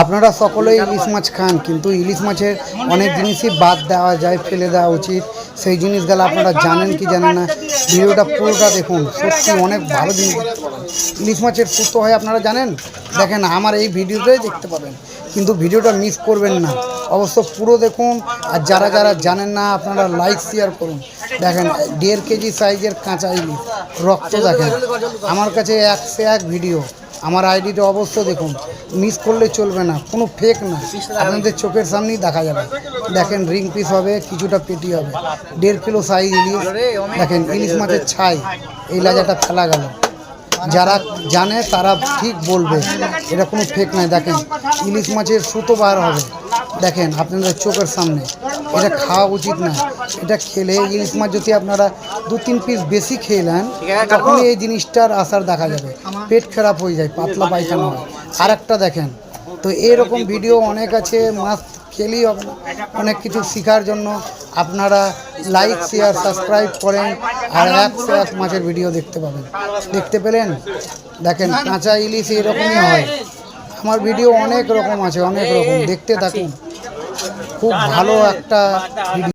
আপনারা সকলেই ইলিশ মাছ খান, কিন্তু ইলিশ মাছের অনেক জিনিসই বাদ দেওয়া যায়, ফেলে দেওয়া উচিত। সেই জিনিসগুলো আপনারা জানেন কি জানেন না, ভিডিওটা পুরোটা দেখুন। সত্যি অনেক ভালো জিনিস দেখতে পাবেন। ইলিশ মাছের সুতো হয় আপনারা জানেন? দেখেন আমার এই ভিডিওটাই দেখতে পাবেন, কিন্তু ভিডিওটা মিস করবেন না, অবশ্য পুরো দেখুন। আর যারা যারা জানেন না আপনারা লাইক শেয়ার করুন। দেখেন 1.5 কেজি সাইজের কাঁচা ইলিশ, রক্ত দেখেন। আমার কাছে 101 ভিডিও, আমার আইডিটা অবশ্য দেখুন, মিস করলে চলবে না, কোনো ফেক না, আপনাদের চোখের সামনেই দেখা যাবে। দেখেন রিং পিস হবে, কিছুটা পেটি হবে, 1.5 কিলো সাইজ ইলিশ। দেখেন ইলিশ মাছের ছাই, এই লাজাটা ফেলা গেল। যারা জানে তারা ঠিক বলবে, এটা কোনো ফেক নয়। দেখেন ইলিশ মাছের সুতো বার হবে, দেখেন আপনাদের চোখের সামনে। এটা খাওয়া উচিত না, এটা খেলে ইলিশ মাছ যদি আপনারা 2-3 পিস বেশি খেয়ে নেন, তখনই এই জিনিসটার আসার দেখা যাবে, পেট খারাপ হয়ে যায়, পাতলা পায়খানা হয়। আর একটা দেখেন, তো এরকম ভিডিও অনেক আছে, মাছ খেলেই হবে না, অনেক কিছু শেখার জন্য আপনারা লাইক শেয়ার সাবস্ক্রাইব করেন, আর 101 মাছের ভিডিও দেখতে পাবেন। দেখতে পেলেন? দেখেন কাঁচা ইলিশ এরকমই হয়। আমার ভিডিও অনেক রকম আছে, অনেক রকম, দেখতে থাকুন। খুব ভালো একটা ভিডিও।